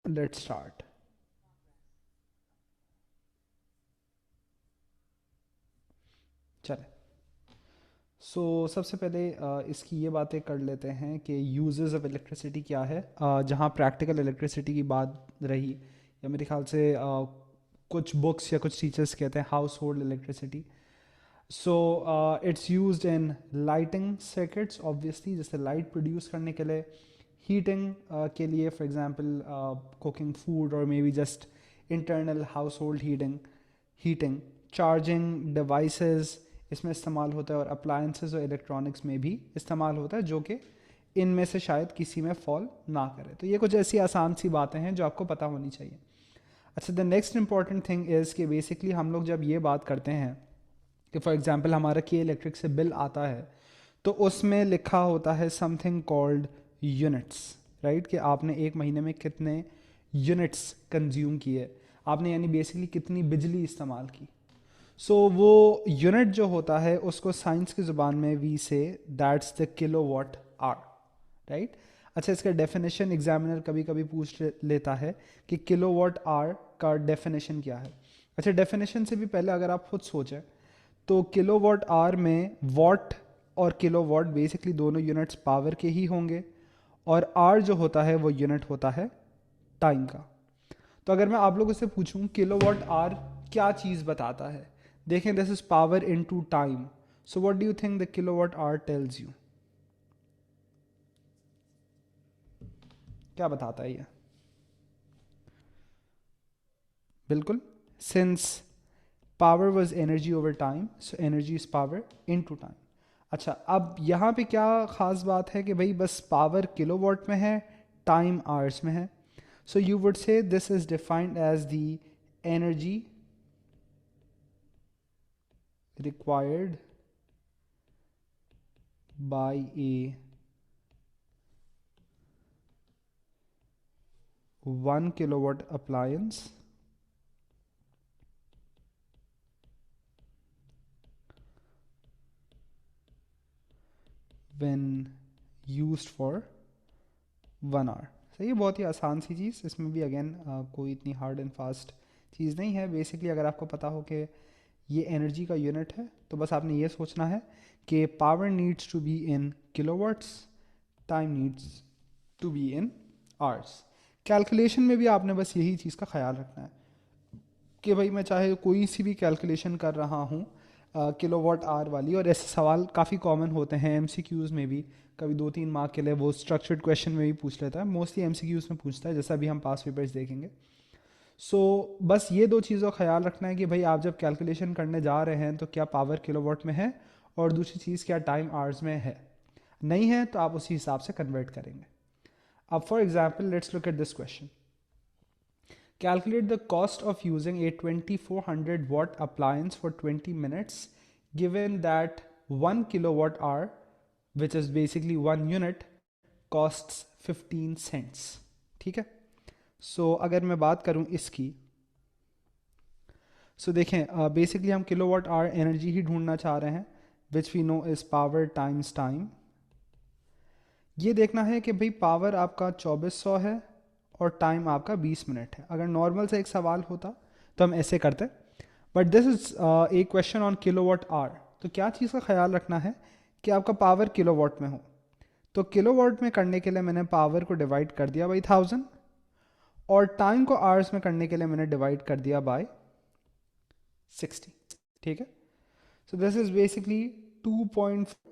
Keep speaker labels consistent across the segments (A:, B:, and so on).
A: Let's start. चले। सबसे पहले इसकी ये बातें कर लेते हैं कि यूजेस ऑफ इलेक्ट्रिसिटी क्या है। जहाँ प्रैक्टिकल इलेक्ट्रिसिटी की बात रही, या मेरे ख्याल से कुछ बुक्स या कुछ टीचर्स कहते हैं house hold electricity. So it's used in lighting circuits obviously, जैसे लाइट प्रोड्यूस करने के लिए, हीटिंग के लिए, फॉर एग्जांपल कुकिंग फूड और may be just internal house hold heating, charging devices इसमें इस्तेमाल होता है, और अप्लायंसेस और इलेक्ट्रॉनिक्स में भी इस्तेमाल होता है, जो कि इनमें से शायद किसी में फॉल ना करे। तो ये कुछ ऐसी आसान सी बातें हैं जो आपको पता होनी चाहिए। अच्छा, the next important thing is कि बेसिकली हम लोग जब ये बात करते हैं कि फॉर एग्जांपल हमारा के इलेक्ट्रिक से बिल आता है, तो उसमें लिखा होता है समथिंग कॉल्ड यूनिट्स, राइट? कि आपने एक महीने में कितने यूनिट्स कंज्यूम किए, आपने यानी बेसिकली कितनी बिजली इस्तेमाल की। वो यूनिट जो होता है उसको साइंस की ज़ुबान में we say that's the kilowatt hour, right? अच्छा, इसका डेफिनेशन एग्जामिनर कभी कभी पूछ लेता है कि किलो वॉट आर का डेफिनेशन क्या है। अच्छा, डेफिनेशन से भी पहले अगर आप खुद सोचें तो किलो वॉट आवर में वॉट और किलो वॉट बेसिकली दोनों यूनिट्स पावर के ही होंगे, और आर जो होता है वो यूनिट होता है टाइम का। तो अगर मैं आप लोगों से पूछूं किलो वॉट आर क्या चीज़ बताता है, देखें, this is power into time. So what do you think the kilowatt hour tells you? क्या बताता है ये? बिल्कुल, since power was energy over time, so energy is power into time. अच्छा, अब यहाँ पे क्या ख़ास बात है कि भाई बस पावर किलोवाट में है, टाइम आवर्स में है। So you would say this is defined as the energy required by a 1 kilowatt appliance when used for 1 hour. सही है, बहुत ही आसान सी चीज़, इसमें भी अगेन कोई इतनी हार्ड एंड फास्ट चीज़ नहीं है। बेसिकली अगर आपको पता हो कि ये एनर्जी का यूनिट है, तो बस आपने ये सोचना है कि power needs to be in kilowatts, time needs to be in hours. Calculation में भी आपने बस यही चीज़ का ख्याल रखना है कि भाई मैं चाहे कोई सी भी कैलकुलेशन कर रहा हूँ किलोवाट आवर वाली, और ऐसे सवाल काफ़ी कॉमन होते हैं एमसीक्यूज़ में भी, कभी 2-3 मार्क के लिए वो स्ट्रक्चर्ड क्वेश्चन में भी पूछ लेता है, मोस्टली एमसीक्यूज़ में पूछता है, जैसा भी हम पास पेपर्स देखेंगे। बस ये दो चीज़ों का ख्याल रखना है कि भाई आप जब कैलकुलेशन करने जा रहे हैं तो क्या पावर किलोवाट में है, और दूसरी चीज़ क्या टाइम आवर्स में है। नहीं है तो आप उसी हिसाब से कन्वर्ट करेंगे। अब for example let's look at this question. Calculate the cost of using a 2400 watt appliance for 20 minutes given that 1 kilowatt hour, which is basically 1 unit, costs 15 cents. ठीक है? अगर मैं बात करूं इसकी, देखें, बेसिकली हम किलोवाट आवर एनर्जी ही ढूंढना चाह रहे हैं, which we know is power times time. ये देखना है कि भाई पावर आपका 2400 है और टाइम आपका 20 मिनट है। अगर नॉर्मल से एक सवाल होता तो हम ऐसे करते, but this is a question on kilowatt hour. तो क्या चीज़ का ख्याल रखना है कि आपका पावर किलोवाट में हो। तो किलोवाट में करने के लिए मैंने पावर को डिवाइड कर दिया बाई 1000, और टाइम को आवर्स में करने के लिए मैंने डिवाइड कर दिया बाय 60। ठीक है? So this is basically 2.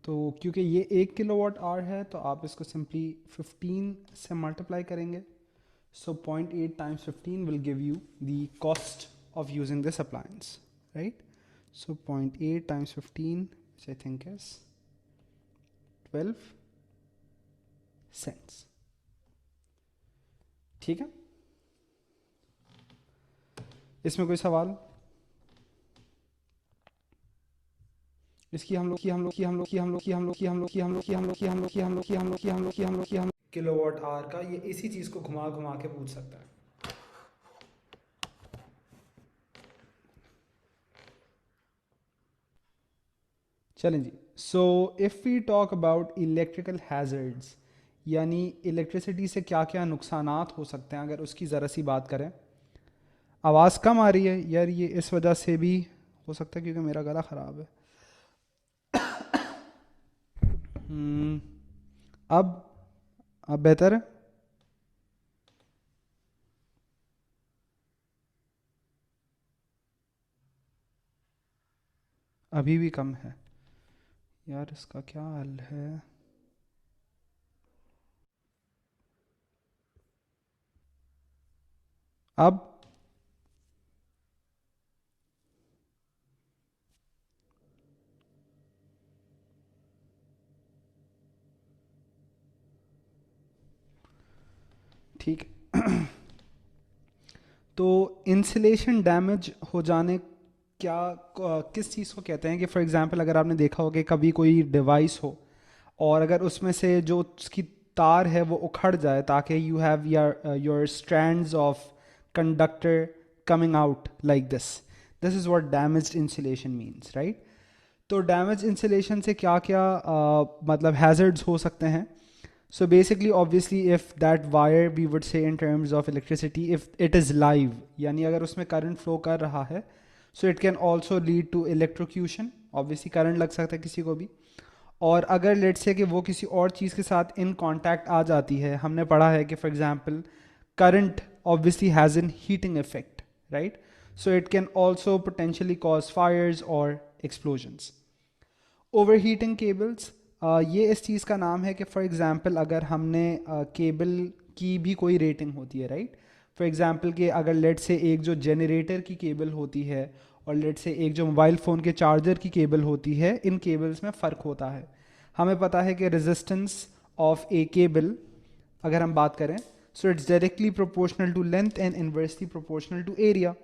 A: तो क्योंकि ये 1 kWh है तो आप इसको सिंपली 15 से मल्टीप्लाई करेंगे. सो 0.8 times 15 will give you the cost of using this appliance, right? So 0.8 times 15, which I think is 12 cents. ठीक है, इसमें कोई सवाल? इसकी हम लोग किलोवाट आवर का ये इसी चीज को घुमा घुमा के पूछ सकता है. चलें जी. So if we talk about electrical hazards, यानी इलेक्ट्रिसिटी से क्या क्या नुकसानात हो सकते हैं, अगर उसकी ज़रा सी बात करें. आवाज़ कम आ रही है यार, ये इस वजह से भी हो सकता है क्योंकि मेरा गला ख़राब है. अब बेहतर है. अभी भी कम है यार, इसका क्या हल है? अब ठीक. तो इंसुलेशन डैमेज हो जाने क्या किस चीज़ को कहते हैं? कि फॉर एग्जांपल अगर आपने देखा हो कि कभी कोई डिवाइस हो और अगर उसमें से जो उसकी तार है वो उखड़ जाए ताकि you have your strands of conductor coming out like this is what damaged insulation means, right? तो डैमेज इंसुलेशन से क्या क्या मतलब हैज़र्ड्स हो सकते हैं? So basically, obviously, if that wire, we would say in terms of electricity, if it is live, यानी अगर उसमें current flow कर रहा है, so it can also lead to electrocution. Obviously, current लग सकता है किसी को भी. और अगर let's say कि वो किसी और चीज़ के साथ in contact आ जाती है, हमने पढ़ा है कि for example, current obviously has an heating effect, right? So it can also potentially cause fires or explosions. Overheating cables, ये इस चीज़ का नाम है कि फॉर एग्ज़ाम्पल अगर हमने केबल की भी कोई रेटिंग होती है, राइट? फॉर एग्ज़ाम्पल कि अगर लेट से एक जो जनरेटर की केबल होती है और लेट से एक जो मोबाइल फ़ोन के चार्जर की केबल होती है, इन केबल्स में फ़र्क होता है. हमें पता है कि रेजिस्टेंस ऑफ ए केबल अगर हम बात करें, so it's directly proportional to length and inversely proportional to area.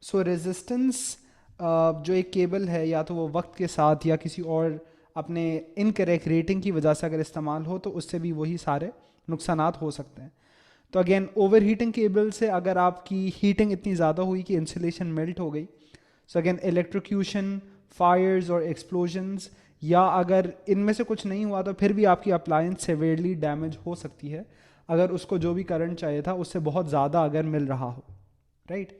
A: So resistance जो एक केबल है, या तो वो वक्त के साथ या किसी और अपने इनकरेक्ट रेटिंग की वजह से अगर इस्तेमाल हो तो उससे भी वही सारे नुकसानात हो सकते हैं. तो अगेन ओवर हीटिंग केबल से अगर आपकी हीटिंग इतनी ज़्यादा हुई कि इंसुलेशन मेल्ट हो गई, सो अगेन इलेक्ट्रोक्यूशन, फायर्स और एक्सप्लोजन्स, या अगर इनमें से कुछ नहीं हुआ तो फिर भी आपकी अप्लायंस सेवेरली डैमेज हो सकती है अगर उसको जो भी करंट चाहिए था उससे बहुत ज़्यादा अगर मिल रहा हो, राइट?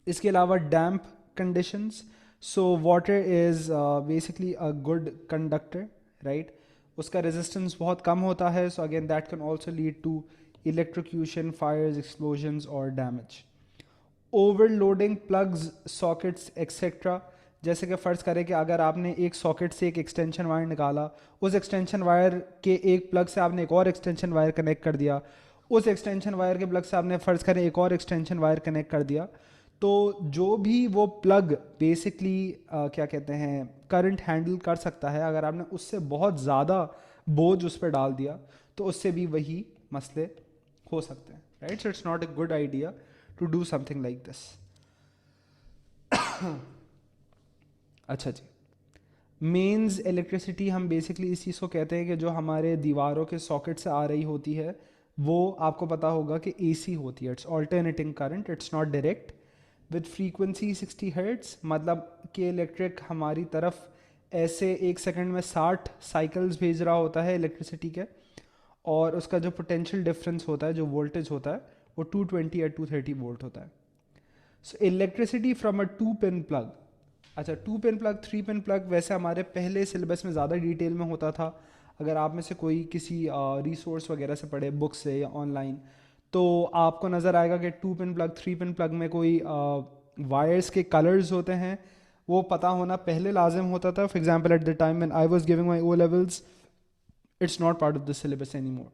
A: इसके अलावा damp conditions, so water is basically a good conductor, right? उसका रेजिस्टेंस बहुत कम होता है, so again that can also lead to electrocution, fires, explosions और damage. Overloading plugs, sockets etcetera, जैसे कि फ़र्ज़ करें कि अगर आपने एक सॉकेट से एक एक्सटेंशन वायर निकाला, उस एक्सटेंशन वायर के एक प्लग से आपने एक और एक्सटेंशन वायर कनेक्ट कर दिया, उस एक्सटेंशन वायर के प्लग से आपने फ़र्ज़ करें एक और एक्सटेंशन वायर कनेक्ट कर दिया, तो जो भी वो प्लग बेसिकली क्या कहते हैं करंट हैंडल कर सकता है, अगर आपने उससे बहुत ज़्यादा बोझ उस पर डाल दिया तो उससे भी वही मसले हो सकते हैं, right? So it's not a good idea to do something like this. अच्छा जी. मेंस इलेक्ट्रिसिटी हम बेसिकली इस चीज़ को कहते हैं कि जो हमारे दीवारों के सॉकेट से आ रही होती है वो आपको पता होगा कि एसी होती है. It's alternating current, it's not direct, with frequency 60 hertz, मतलब कि इलेक्ट्रिक हमारी तरफ ऐसे एक सेकंड में 60 साइकिल्स भेज रहा होता है इलेक्ट्रिसिटी के, और उसका जो पोटेंशियल डिफरेंस होता है, जो वोल्टेज होता है, वो 220 या 230 वोल्ट होता है. So electricity from a 2 pin plug. अच्छा, 2 पिन प्लग, 3 पिन प्लग वैसे हमारे पहले सिलेबस में ज़्यादा डिटेल में होता था. अगर आप में से कोई किसी रिसोर्स वगैरह से पढ़े, बुक से या ऑनलाइन, तो आपको नज़र आएगा कि 2 पिन प्लग, 3 पिन प्लग में कोई वायर्स के कलर्स होते हैं, वो पता होना पहले लाजिम होता था. For example at the time when I was giving my O levels, it's not part of the syllabus anymore.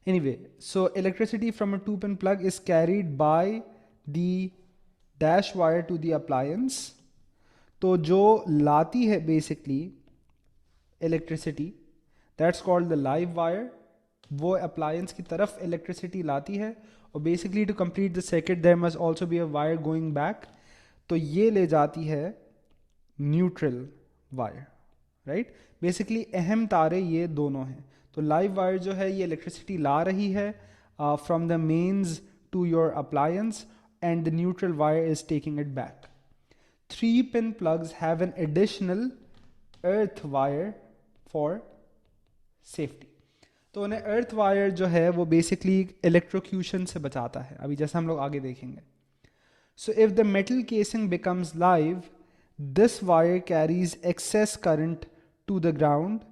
A: Anyway, so electricity from a 2-pin plug is carried by the dash wire to the appliance. तो जो लाती है basically electricity, that's called the live wire. वो appliance की तरफ electricity लाती है, और basically to complete the circuit there must also be a wire going back. तो ये ले जाती है neutral wire, राइट. बेसिकली अहम तारे ये दोनों हैं. तो लाइव वायर जो है ये इलेक्ट्रिसिटी ला रही है from the mains to your appliance, and the neutral wire is taking it back. 3-pin plugs have an additional earth wire for safety. तो उन्हें अर्थ वायर जो है वो बेसिकली इलेक्ट्रोक्यूशन से बचाता है, अभी जैसे हम लोग आगे देखेंगे. So if the metal casing becomes live, this wire carries excess current to the ground,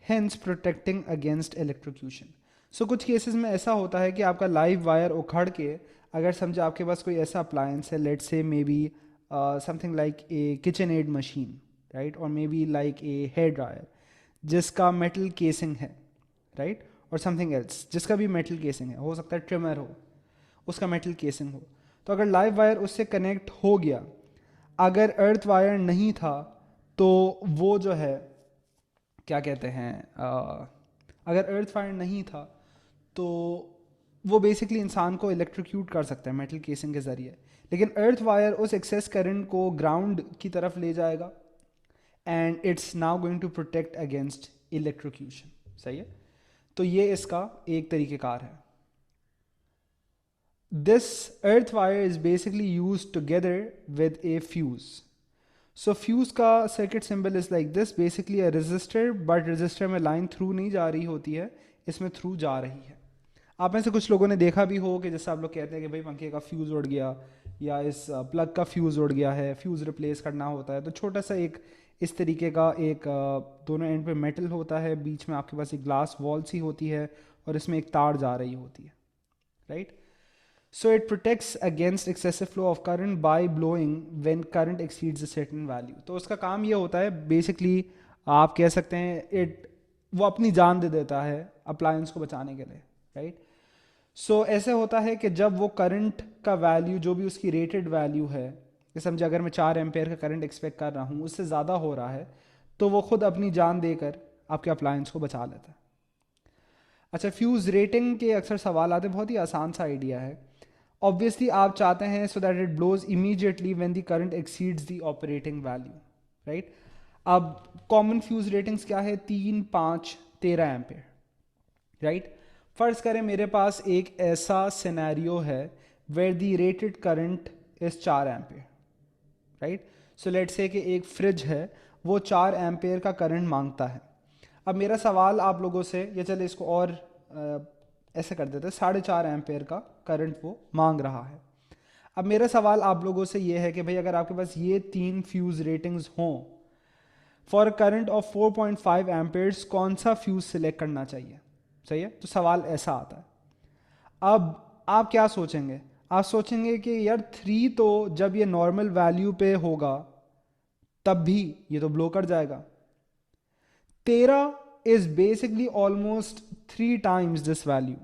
A: hence protecting against electrocution. So कुछ केसेस में ऐसा होता है कि आपका लाइव वायर उखड़ के, अगर समझे आपके पास कोई ऐसा अप्लायंस है, let's say maybe something like a kitchen aid machine, right, और maybe like a hair dryer जिसका मेटल केसिंग है, राइट, और समथिंग एल्स जिसका भी मेटल केसिंग है, हो सकता है ट्रिमर हो, उसका मेटल केसिंग हो. तो अगर लाइव वायर उससे कनेक्ट हो गया, अगर अर्थ वायर नहीं था तो वो जो है क्या कहते हैं, अगर अर्थ वायर नहीं था तो वो बेसिकली इंसान को इलेक्ट्रोक्यूट कर सकता है मेटल केसिंग के ज़रिए. लेकिन अर्थ वायर उस एक्सेस करंट को ग्राउंड की तरफ ले जाएगा, and it's now going to protect against electrocution. सही है. तो ये इसका एक तरीक़ेकार है. This earth wire is basically used together with a fuse. So fuse का circuit symbol is like this, basically a resistor, but resistor में line through नहीं जा रही होती है, इसमें through जा रही है. आप में से कुछ लोगों ने देखा भी हो कि जैसे आप लोग कहते हैं कि भाई पंखे का फ्यूज़ उड़ गया या इस प्लग का फ्यूज़ उड़ गया है, फ्यूज़ रिप्लेस करना होता है. तो छोटा सा एक इस तरीके का एक दोनों एंड पे मेटल होता है, बीच में आपके पास एक ग्लास वॉल सी होती है और इसमें एक तार जा रही होती है, right. So it protects against excessive flow of current by blowing when current exceeds a certain value. तो उसका काम ये होता है बेसिकली, आप कह सकते हैं वो अपनी जान दे देता है अप्लायंस को बचाने के लिए, राइट. सो ऐसे होता है कि जब वो करंट का वैल्यू जो भी उसकी रेटेड वैल्यू है, जैसे समझे अगर मैं 4 एम्पेयर का करंट एक्सपेक्ट कर रहा हूँ, उससे ज़्यादा हो रहा है, तो वो खुद अपनी जान देकर आपके अप्लायंस को बचा लेता है. अच्छा, फ्यूज़ रेटिंग के अक्सर सवाल आते हैं, बहुत ही आसान सा आइडिया है. ऑब्वियसली आप चाहते हैं so that it blows immediately when the current exceeds the operating value, right. अब कॉमन फ्यूज रेटिंग्स क्या है, 3, 5, 13 एम्पेयर, राइट. फर्ज करें मेरे पास एक ऐसा सिनेरियो है where the rated current is 4 ampere, right. So let's say कि एक फ्रिज है, वो 4 एम्पेयर का करंट मांगता है. अब मेरा सवाल आप लोगों से, या चले इसको और ऐसे कर देते हैं, 4.5 एम्पेयर का करंट वो मांग रहा है. अब मेरा सवाल आप लोगों से ये है कि भाई अगर आपके पास ये 3 फ्यूज़ रेटिंग्स हों फॉर करंट ऑफ 4.5 एम्पेयर्स, कौन सा फ्यूज़ सिलेक्ट करना चाहिए. सही है. तो सवाल ऐसा आता है. अब आप क्या सोचेंगे, आप सोचेंगे कि यार 3 तो जब ये नॉर्मल वैल्यू पे होगा तब भी ये तो ब्लो कर जाएगा. 13 is basically almost 3 times this value.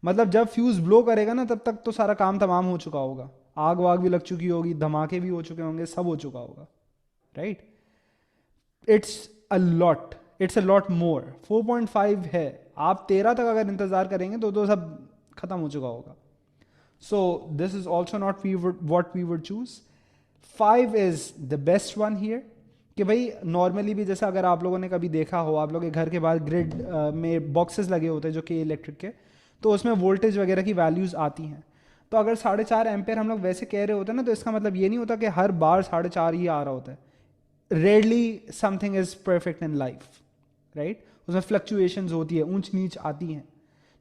A: मतलब जब फ्यूज ब्लो करेगा ना, तब तक तो सारा काम तमाम हो चुका होगा, आग वाग भी लग चुकी होगी, धमाके भी हो चुके होंगे, सब हो चुका होगा, right. It's a lot more. 4.5 है, आप 13 तक अगर इंतजार करेंगे तो सब खत्म हो चुका होगा. So this is also not what we would choose. 5 is the best one here. कि भाई नॉर्मली भी जैसा अगर आप लोगों ने कभी देखा हो, आप लोग के घर के बाहर ग्रिड में बॉक्सेस लगे होते हैं जो कि इलेक्ट्रिक के, तो उसमें वोल्टेज वगैरह की वैल्यूज़ आती हैं. तो अगर 4.5 एम्पेयर हम लोग वैसे कह रहे होते हैं ना, तो इसका मतलब ये नहीं होता कि हर बार 4.5 ही आ रहा होता है. Rarely something is perfect in life, right. उसमें फ्लक्चुएशंस होती है, ऊंच नीच आती हैं.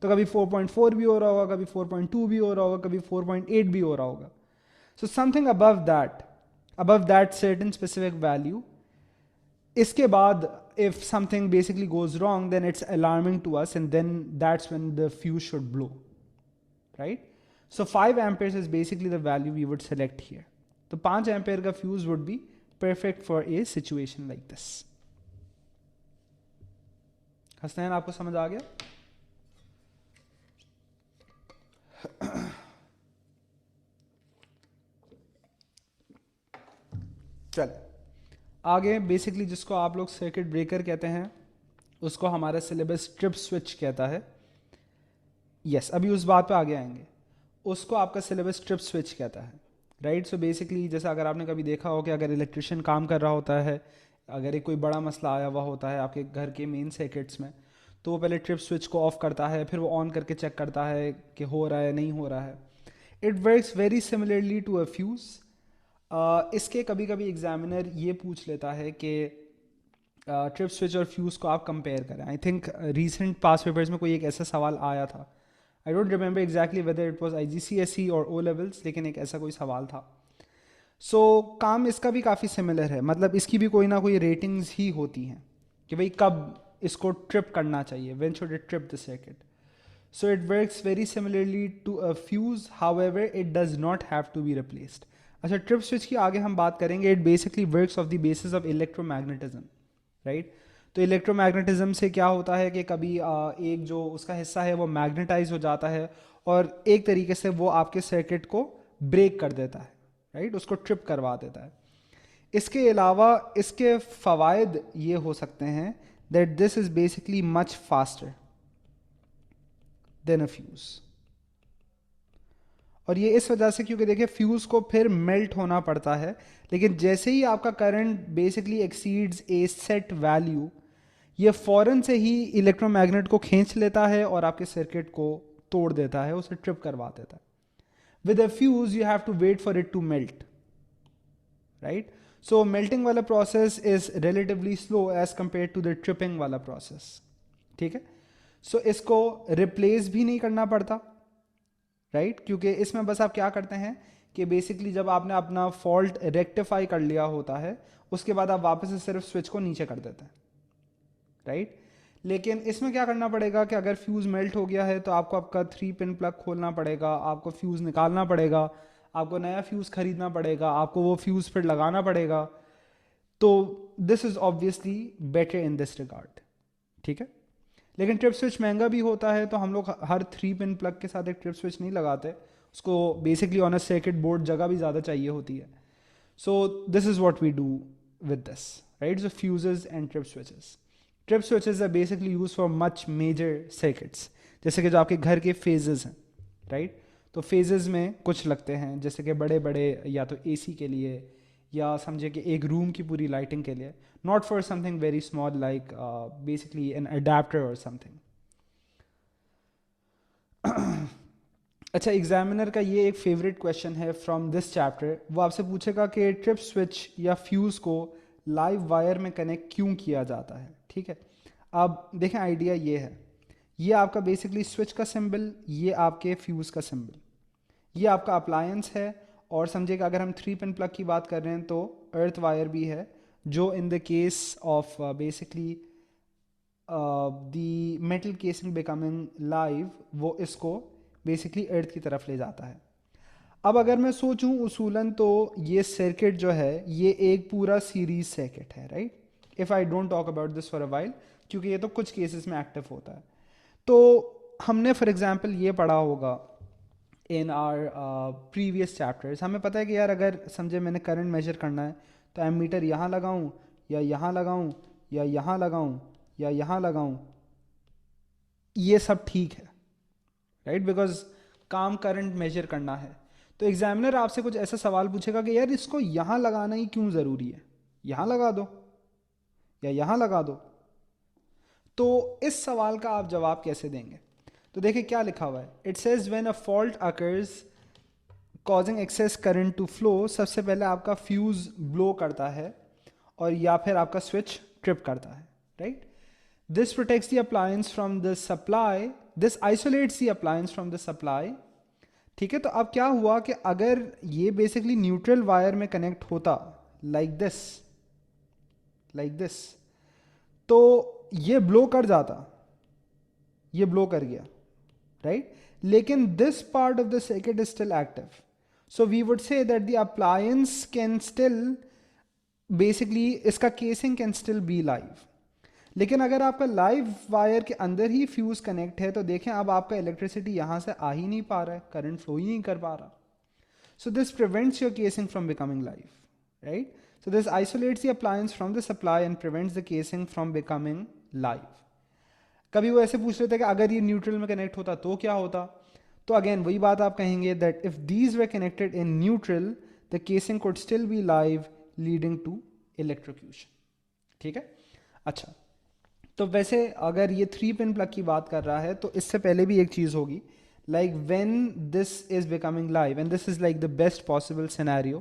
A: तो कभी 4.4 भी हो रहा होगा, कभी 4.2 भी हो रहा होगा, कभी 4.8 भी हो रहा होगा. So something above that certain specific value. इसके बाद if something basically goes wrong, then it's alarming to us, and then that's when the fuse should blow, right. So 5 amperes is basically the value we would select here. तो 5 ampere का fuse would be perfect for a situation like this. Hasnain आपको समझ आ गया? चल आगे basically जिसको आप लोग सर्किट ब्रेकर कहते हैं उसको हमारा सिलेबस ट्रिप स्विच कहता है. यस अभी उस बात पे आगे आएंगे. उसको आपका सिलेबस ट्रिप स्विच कहता है, राइट. सो बेसिकली जैसे अगर आपने कभी देखा हो कि अगर इलेक्ट्रिशियन काम कर रहा होता है, अगर एक कोई बड़ा मसला आया हुआ होता है आपके घर के मेन सर्किट्स में, तो वो पहले ट्रिप स्विच को ऑफ करता है, फिर वो ऑन करके चेक करता है कि हो रहा है नहीं हो रहा है. It works very similarly to a fuse. इसके कभी कभी एग्जामिनर ये पूछ लेता है कि ट्रिप स्विच और फ्यूज़ को आप कंपेयर करें. I think recent pass papers में कोई एक ऐसा सवाल आया था. I don't remember exactly whether it was IGCSE और O लेवल्स, लेकिन एक ऐसा कोई सवाल था. सो काम इसका भी काफ़ी सिमिलर है. मतलब इसकी भी कोई ना कोई रेटिंग्स ही होती हैं कि भाई कब इसको ट्रिप करना चाहिए, when should it trip the circuit. So it works very similarly to a fuse, however it does not have to be replaced. अच्छा, ट्रिप स्विच की आगे हम बात करेंगे. It basically works off the basis of electromagnetism, right. तो electromagnetism से क्या होता है कि कभी एक जो उसका हिस्सा है वो मैग्नेटाइज हो जाता है और एक तरीके से वो आपके सर्किट को ब्रेक कर देता है, राइट, उसको ट्रिप करवा देता है. इसके अलावा इसके फ़वाइद ये हो सकते हैं that this is basically much faster than a fuse. और ये इस वजह से क्योंकि देखिए फ्यूज़ को फिर मेल्ट होना पड़ता है, लेकिन जैसे ही आपका करंट बेसिकली एक्सीड्स ए सेट वैल्यू, ये फ़ौरन से ही इलेक्ट्रोमैग्नेट को खींच लेता है और आपके सर्किट को तोड़ देता है, उसे ट्रिप करवा देता है. With a fuse you have to wait for it to melt, right. So melting वाला process is relatively slow as compare to the tripping वाला प्रोसेस, ठीक है. सो इसको रिप्लेस भी नहीं करना पड़ता, राइट, क्योंकि इसमें बस आप क्या करते हैं कि बेसिकली जब आपने अपना फॉल्ट रेक्टिफाई कर लिया होता है उसके बाद आप वापस से सिर्फ स्विच को नीचे कर देते हैं, राइट. लेकिन इसमें क्या करना पड़ेगा कि अगर फ्यूज़ मेल्ट हो गया है तो आपको आपका 3 पिन प्लग खोलना पड़ेगा, आपको फ्यूज़ निकालना पड़ेगा, आपको नया फ्यूज़ खरीदना पड़ेगा, आपको वो फ्यूज़ फिर लगाना पड़ेगा. तो this is obviously better in this regard, ठीक है. लेकिन ट्रिप स्विच महंगा भी होता है, तो हम लोग हर 3 पिन प्लग के साथ एक ट्रिप स्विच नहीं लगाते. उसको basically on a circuit board जगह भी ज़्यादा चाहिए होती है. So this is what we do with this, right. So fuses and trip switches. Trip switches are basically use for much major circuits, जैसे कि जो आपके घर के फेजेस हैं, राइट. तो फेजेस में कुछ लगते हैं जैसे कि बड़े बड़े या तो AC के लिए या समझे कि एक रूम की पूरी लाइटिंग के लिए, not for something very small like basically an adapter और समथिंग. अच्छा, एग्जामिनर का ये एक फेवरेट क्वेश्चन है फ्रॉम दिस चैप्टर. वो आपसे पूछेगा कि ट्रिप स्विच या फ्यूज़ को लाइव वायर में कनेक्ट क्यों किया जाता है, ठीक है. अब देखें आइडिया ये है, ये आपका बेसिकली स्विच का सिंबल, ये आपके फ्यूज़ का सिंबल, ये आपका अप्लायंस है. और समझिए कि अगर हम 3 पिन प्लग की बात कर रहे हैं तो अर्थ वायर भी है, जो in the case of basically the metal casing becoming live, वो इसको बेसिकली अर्थ की तरफ ले जाता है. अब अगर मैं सोचूं उसूलन तो ये सर्किट जो है ये एक पूरा सीरीज सर्किट है, right. If I don't talk about this for a while, क्योंकि ये तो कुछ केसेस में एक्टिव होता है. तो हमने फॉर एग्जांपल ये पढ़ा होगा इन आर प्रीवियस चैप्टर्स. हमें पता है कि यार अगर समझे मैंने करंट मेजर करना है तो एमीटर यहाँ लगाऊं या यहाँ लगाऊं या यहाँ लगाऊं या यहाँ लगाऊं, ये सब ठीक है, राइट, बिकॉज काम करंट मेजर करना है. तो एग्जामिनर आपसे कुछ ऐसा सवाल पूछेगा कि यार इसको यहाँ लगाना ही क्यों ज़रूरी है, यहाँ लगा दो या यहाँ लगा दो. तो इस सवाल का आप जवाब कैसे देंगे? तो देखिए क्या लिखा हुआ है. It says when a fault occurs causing excess current to flow, सबसे पहले आपका फ्यूज ब्लो करता है और या फिर आपका स्विच ट्रिप करता है, right. This protects the appliance from the supply, this isolates the appliance from the supply, ठीक है. तो अब क्या हुआ कि अगर ये बेसिकली न्यूट्रल वायर में कनेक्ट होता लाइक दिस, तो ये ब्लो कर जाता, ये ब्लो कर गया, राइट. लेकिन this part of the circuit is still active, so we would say that the appliance can still basically इसका casing can still be live. लेकिन अगर आपका लाइव वायर के अंदर ही फ्यूज कनेक्ट है तो देखें अब आपका इलेक्ट्रिसिटी यहाँ से आ ही नहीं पा रहा है, करंट फ्लो ही नहीं कर पा रहा। So this prevents your casing from becoming live, right? So this isolates the appliance from the supply and prevents the casing from becoming live. कभी वो ऐसे पूछ रहे थे कि अगर ये न्यूट्रल में कनेक्ट होता तो क्या होता, तो अगेन वही बात आप कहेंगे that if these were connected in neutral the casing could still be live leading to electrocution. ठीक है, अच्छा। तो वैसे अगर ये 3 पिन प्लग की बात कर रहा है तो इससे पहले भी एक चीज़ होगी, like when this is becoming live and this is like the best possible scenario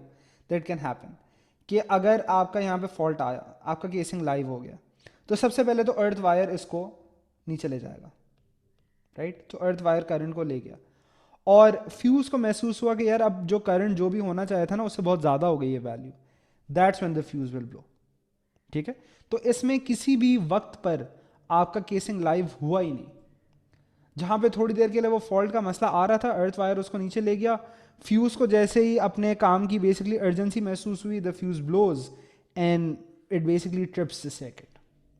A: that can happen, कि अगर आपका यहाँ पे फॉल्ट आया, आपका केसिंग लाइव हो गया, तो सबसे पहले तो अर्थ वायर इसको नीचे ले जाएगा, राइट? तो अर्थ वायर करंट को ले गया और फ्यूज को महसूस हुआ कि यार अब जो करंट जो भी होना चाहिए था ना उससे बहुत ज़्यादा हो गई है value, that's when the fuse will blow. ठीक है, तो इसमें किसी भी वक्त पर आपका केसिंग लाइव हुआ ही नहीं। जहां पे थोड़ी देर के लिए वो फॉल्ट का मसला आ रहा था, अर्थ वायर उसको नीचे ले गया, फ्यूज को जैसे ही अपने काम की बेसिकली अर्जेंसी महसूस हुई, the fuse blows and it basically trips the circuit,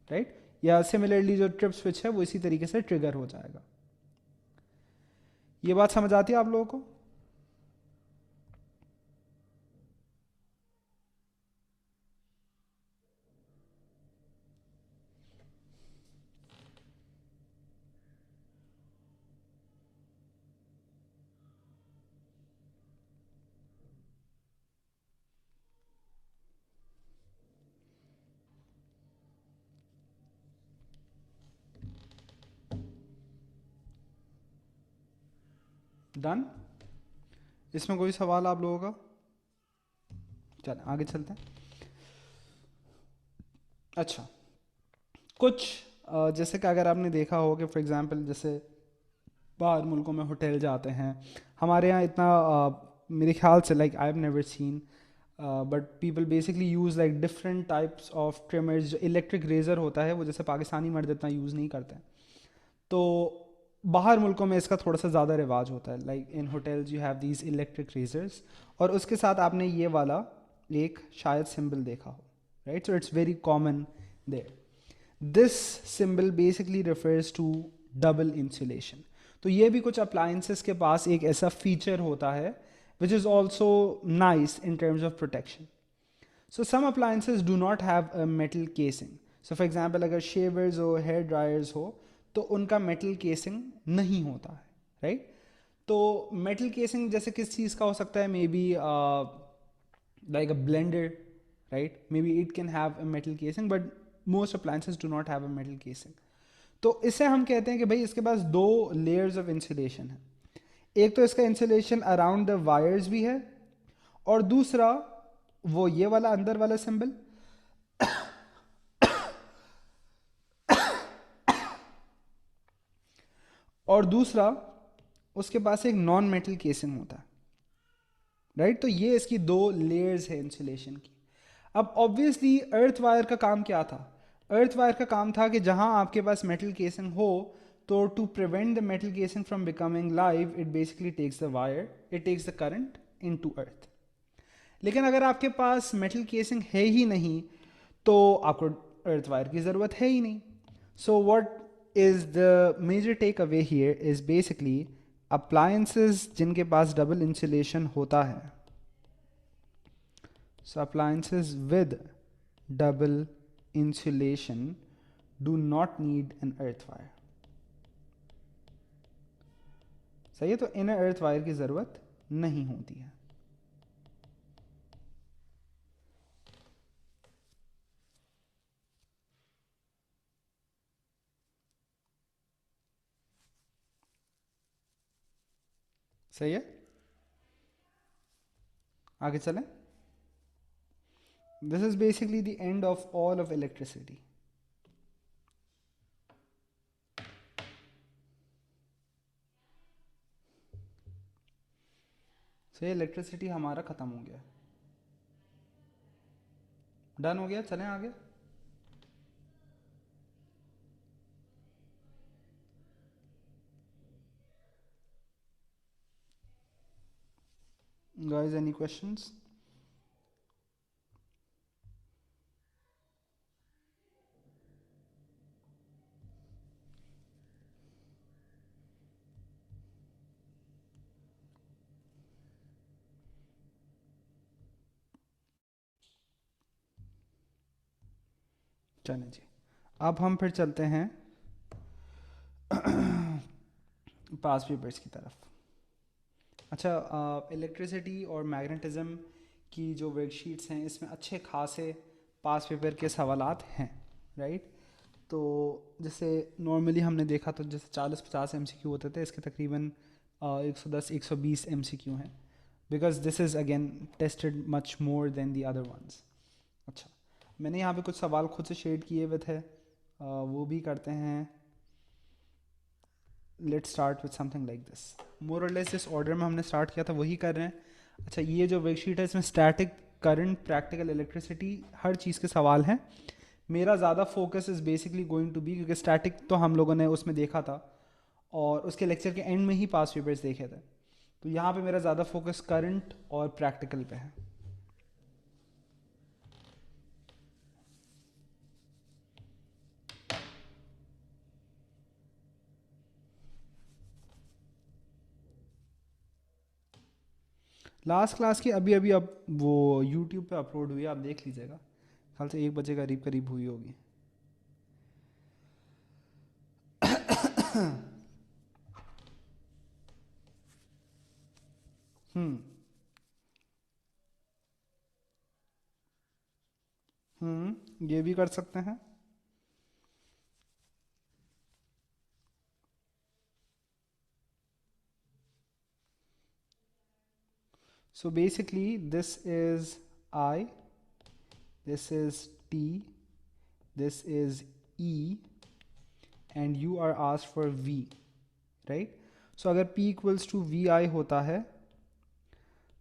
A: right? या सिमिलरली जो ट्रिप स्विच है वो इसी तरीके से ट्रिगर हो जाएगा। ये बात समझ आती है आप लोगों को? डन? इसमें कोई सवाल आप लोगों का? चल आगे चलते हैं। अच्छा, कुछ जैसे कि अगर आपने देखा हो कि फॉर एग्जांपल जैसे बाहर मुल्कों में होटल जाते हैं, हमारे यहाँ इतना मेरे ख्याल से like I have never seen, but people basically use like different types of trimmers. जो इलेक्ट्रिक रेज़र होता है वो जैसे पाकिस्तानी मर्द इतना यूज़ नहीं करते हैं, तो बाहर मुल्कों में इसका थोड़ा सा ज़्यादा रिवाज होता है। Like in hotels you have these electric razors और उसके साथ आपने ये वाला एक शायद सिंबल देखा हो, right? So it's very common there. This symbol basically refers to double insulation. तो ये भी कुछ अप्लायंसेस के पास एक ऐसा फीचर होता है which is also nice in terms of protection. So some appliances do not have a metal casing. So for example अगर shavers हो, hair dryers हो, तो उनका metal casing नहीं होता है, right? तो metal casing जैसे किस चीज़ का हो सकता है? Maybe like a blender, right? Maybe it can have a metal casing, but most appliances do not have a metal casing. तो इसे हम कहते हैं कि भाई इसके पास 2 layers of insulation है। एक तो इसका इंसुलेशन अराउंड द वायर्स भी है, और दूसरा वो ये वाला अंदर वाला सिंबल, और दूसरा उसके पास एक नॉन मेटल केसिंग होता है, राइट? तो ये इसकी 2 लेयर्स है इंसुलेशन की। अब ऑब्वियसली अर्थ वायर का काम क्या था? अर्थ वायर का काम था कि जहां आपके पास मेटल केसिंग हो, तो to prevent the metal casing from becoming live, it basically takes the wire, it takes the current into earth. लेकिन अगर आपके पास मेटल केसिंग है ही नहीं तो आपको अर्थ वायर की ज़रूरत है ही नहीं। So what is the major takeaway here is basically appliances जिनके पास डबल इंसुलेशन होता है, so appliances with double insulation do not need an earth wire. सही है, तो इन्हें अर्थ वायर की ज़रूरत नहीं होती है। सही है, आगे चलें। This is basically the end of all of electricity. So ये इलेक्ट्रिसिटी हमारा ख़त्म हो गया, डन हो गया। चलें आगे। Guys, any questions? चलें जी, अब हम फिर चलते हैं पास पेपर्स की तरफ। अच्छा, इलेक्ट्रिसिटी और मैग्नेटिज्म की जो वर्कशीट्स हैं इसमें अच्छे खासे पास पेपर के सवालात हैं, राइट। तो जैसे नॉर्मली हमने देखा तो जैसे 40-50 MCQ होते थे, इसके तकरीबन 110-120 MCQ हैं, because this is again tested much more than the other ones. अच्छा, मैंने यहाँ पे कुछ सवाल खुद से शेड किए हुए थे, वो भी करते हैं। Let's start with something like this, more और लेस जिस ऑर्डर में हमने स्टार्ट किया था वही कर रहे हैं। अच्छा, ये जो वर्कशीट है इसमें स्टैटिक, करंट, प्रैक्टिकल इलेक्ट्रिसिटी, हर चीज़ के सवाल हैं। मेरा ज़्यादा focus is basically going to be, क्योंकि स्टैटिक तो हम लोगों ने उसमें देखा था और उसके लेक्चर के एंड में ही पास पेपर्स देखे थे, तो यहाँ पे मेरा ज़्यादा फोकस करंट और प्रैक्टिकल पे है। लास्ट क्लास की अभी अभी अब वो यूट्यूब पे अपलोड हुई है, आप देख लीजिएगा, ख्याल से 1 बजे करीब करीब हुई होगी। हम्म। ये भी कर सकते हैं। So basically this is I, this is T, this is E, and you are asked for V, right? So अगर P equals to VI होता है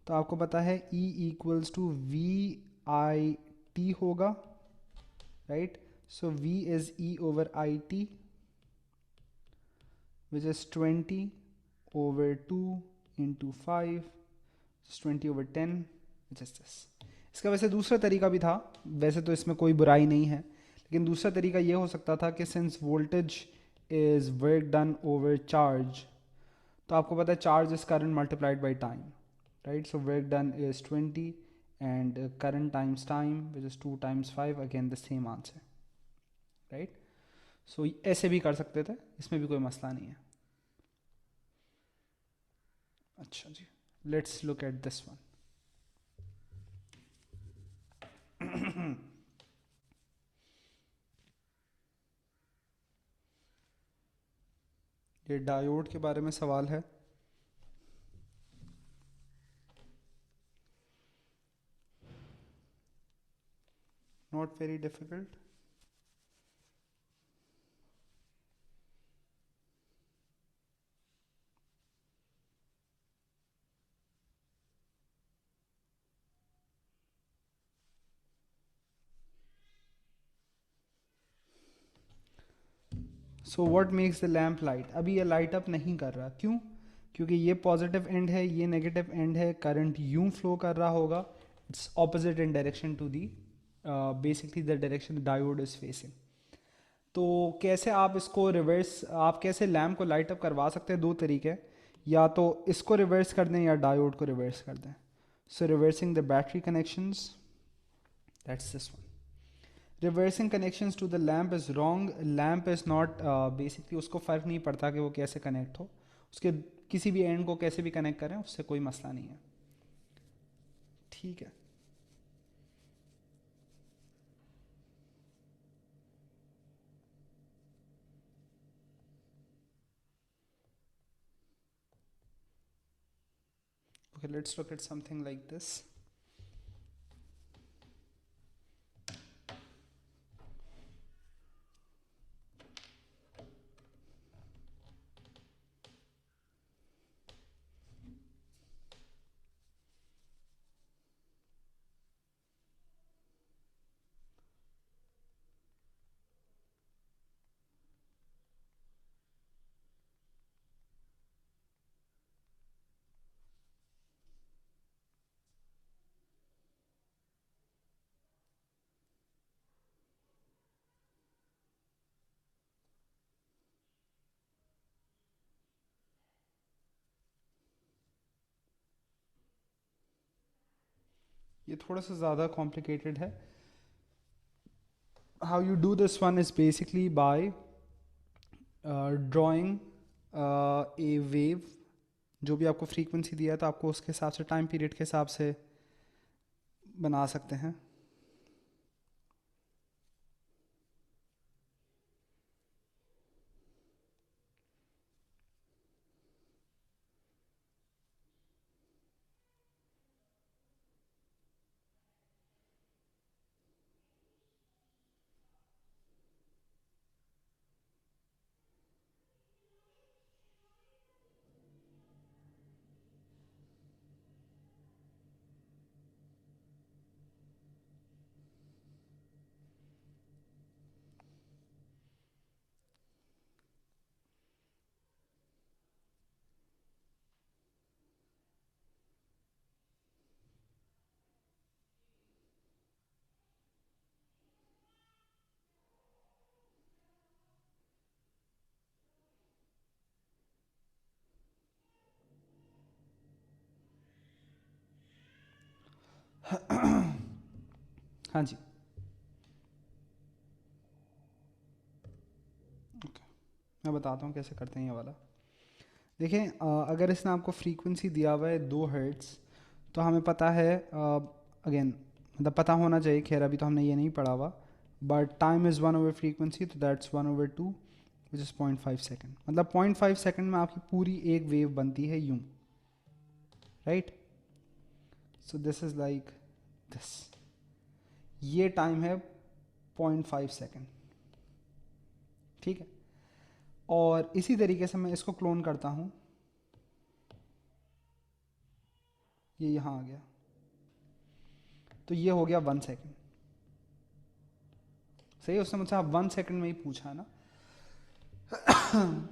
A: तो आपको पता है E equals to VIT होगा, right? So V is E over IT, which is 20 over 2 into 5, which is 20 over 10, which is this. इसका वैसे दूसरा तरीका भी था, वैसे तो इसमें कोई बुराई नहीं है, लेकिन दूसरा तरीका ये हो सकता था कि since voltage is work done over charge, तो आपको पता है charge is current multiplied by time, right. So work done is 20 and current times time which is 2 times 5, again the same answer, right. So ऐसे भी कर सकते थे, इसमें भी कोई मसला नहीं है। अच्छा जी, let's look at this one. ये डायोड के बारे में सवाल है। Not very difficult. So what makes the lamp light? अभी ये लाइट अप नहीं कर रहा, क्यों? क्योंकि ये पॉजिटिव एंड है, ये नेगेटिव एंड है, करंट यूं फ्लो कर रहा होगा, it's opposite in direction to the basically the direction diode is facing. तो कैसे आप इसको रिवर्स, आप कैसे लैम्प को लाइट अप करवा सकते हैं? दो तरीके, या तो इसको रिवर्स कर दें या डायोड को रिवर्स कर दें। So reversing the battery connections, that's this one. Reversing connections to the lamp is wrong. Lamp is not, basically उसको फ़र्क नहीं पड़ता कि वो कैसे कनेक्ट हो, उसके किसी भी एंड को कैसे भी कनेक्ट करें उससे कोई मसला नहीं है, ठीक है। Okay, let's look eight something like this. ये थोड़ा सा ज़्यादा कॉम्प्लिकेटेड है, how you do this one is basically by drawing a wave. जो भी आपको फ्रीक्वेंसी दिया है तो आपको उसके हिसाब से टाइम पीरियड के हिसाब से बना सकते हैं. हाँ जी. ओके, मैं बताता हूँ कैसे करते हैं ये वाला. देखें, अगर इसने आपको फ्रीक्वेंसी दिया हुआ है 2 हर्ट्ज़, तो हमें पता है, अगेन मतलब पता होना चाहिए, खैर अभी तो हमने ये नहीं पढ़ा हुआ, बट टाइम इज़ 1/फ्रीक्वेंसी, तो दैट्स 1/2 विच इज़ 0.5 सेकेंड. मतलब 0.5 सेकेंड में आपकी पूरी एक वेव बनती है यूं, right. So this is like this. ये टाइम है 0.5 सेकेंड, ठीक है. और इसी तरीके से मैं इसको क्लोन करता हूँ, ये यहाँ आ गया, तो ये हो गया 1 सेकेंड. सही है, उसने मुझसे आप 1 सेकेंड में ही पूछा है ना.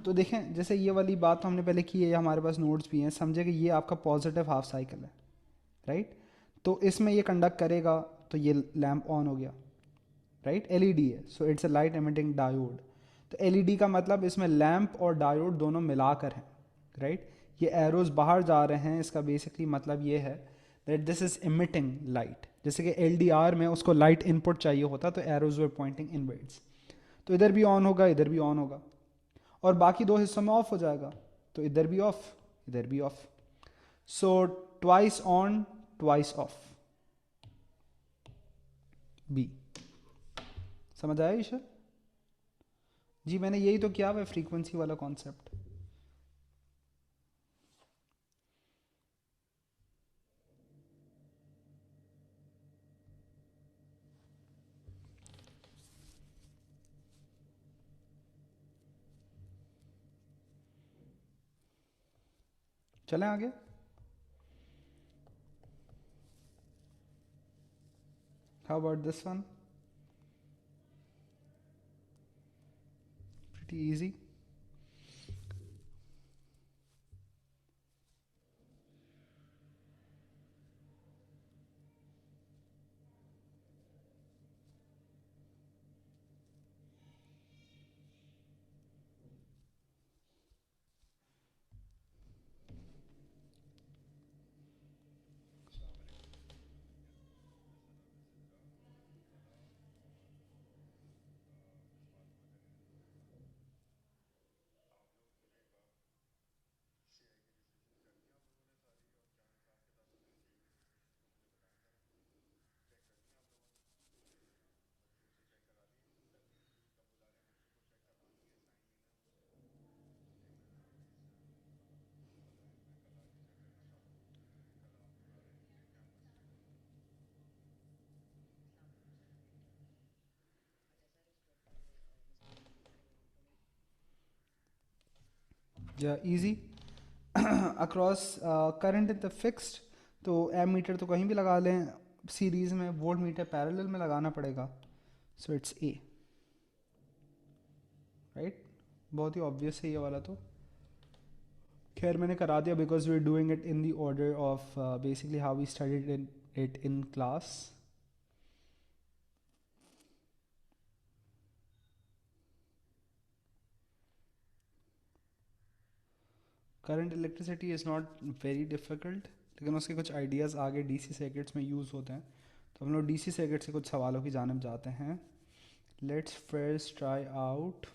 A: तो देखें, जैसे ये वाली बात तो हमने पहले की है, हमारे पास नोट्स भी हैं, समझे कि ये आपका पॉजिटिव हाफ साइकिल है, राइट. तो इसमें ये कंडक्ट करेगा, तो ये लैम्प ऑन हो गया, राइट. एलईडी है, so it's a light emitting diode. तो एलईडी का मतलब इसमें लैम्प और डायोड दोनों मिलाकर हैं, राइट. ये एरोज बाहर जा रहे हैं, इसका बेसिकली मतलब ये है that this is emitting light. जैसे कि एलडीआर में उसको लाइट इनपुट चाहिए होता, तो एरोज वर पॉइंटिंग इनवर्ड्स. तो इधर भी ऑन होगा, इधर भी ऑन होगा, और बाकी 2 हिस्सों में ऑफ हो जाएगा. तो इधर भी ऑफ, इधर भी off. So twice on twice off, B. समझ आया ईशर जी? मैंने यही तो किया हुआ है, फ्रीक्वेंसी वाला कॉन्सेप्ट. चलें आगे. How about this one? Pretty easy. या easy. Across current in the fixed, तो एम मीटर तो कहीं भी लगा लें, सीरीज में वोल्ट मीटर पैरेलल में लगाना पड़ेगा. So it's a, right. बहुत ही ऑब्वियस है ये वाला तो. खैर मैंने करा दिया because we are doing it in the order of basically how we studied it in class. Current electricity is not very difficult, लेकिन उसके कुछ आइडियाज़ आगे डीसी सर्किट्स में यूज़ होते हैं. तो हम लोग डीसी सर्किट से कुछ सवालों की जानब जाते हैं. Let's first try out.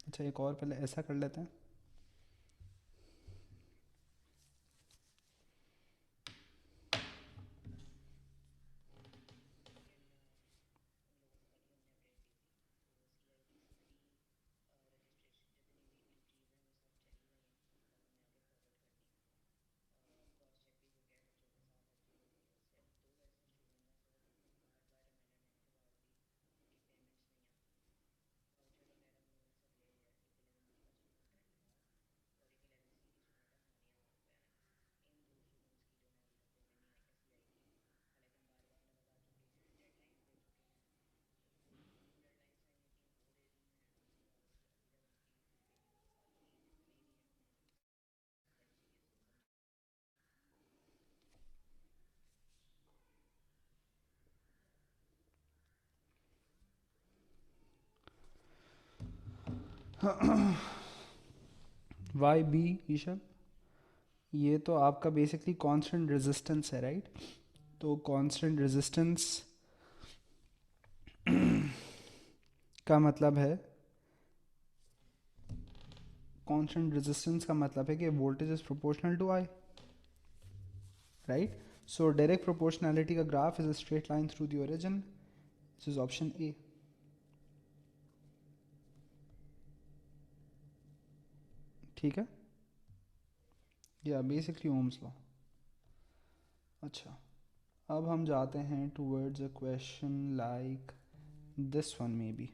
A: अच्छा एक और पहले ऐसा कर लेते हैं। वाई बी ईशा, ये तो आपका बेसिकली कांस्टेंट रेजिस्टेंस है राइट। तो कांस्टेंट रेजिस्टेंस का मतलब है, कांस्टेंट रेजिस्टेंस का मतलब है कि voltage is proportional to I, right. So direct proportionality का graph is a straight line through the origin, this is option A. ठीक है, या बेसिकली ओम्स लॉ। अच्छा अब हम जाते हैं towards a question like this one may be.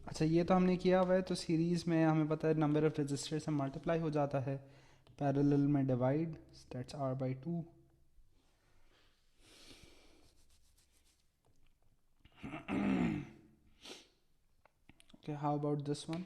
A: अच्छा ये तो हमने किया हुआ है, तो सीरीज़ में हमें पता है नंबर ऑफ रजिस्टर से मल्टीप्लाई हो जाता है, पैरेलल में divide, that's R by 2। Okay how about this one.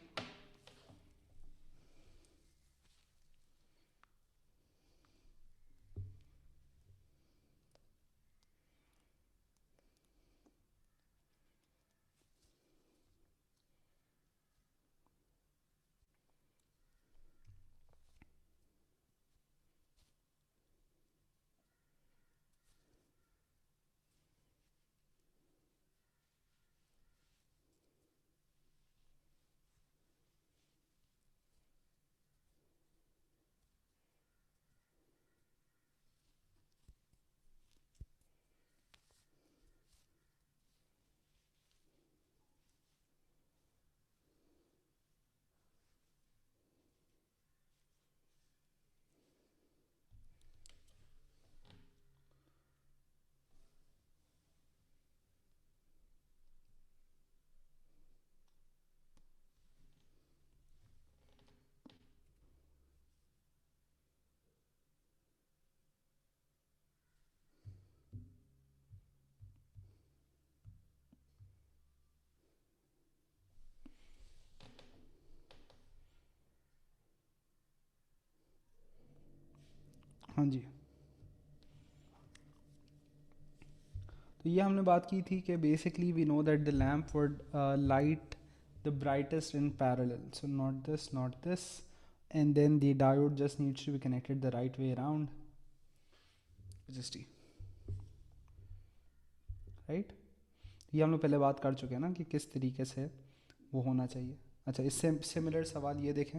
A: हाँ जी, तो ये हमने बात की थी कि basically we know that the lamp would light the brightest in parallel, so not this, and then the diode just needs to be connected the right way around, which is T, right। ये हम लोग पहले बात कर चुके हैं ना कि किस तरीके से वो होना चाहिए। अच्छा इससे सिमिलर सवाल ये देखें,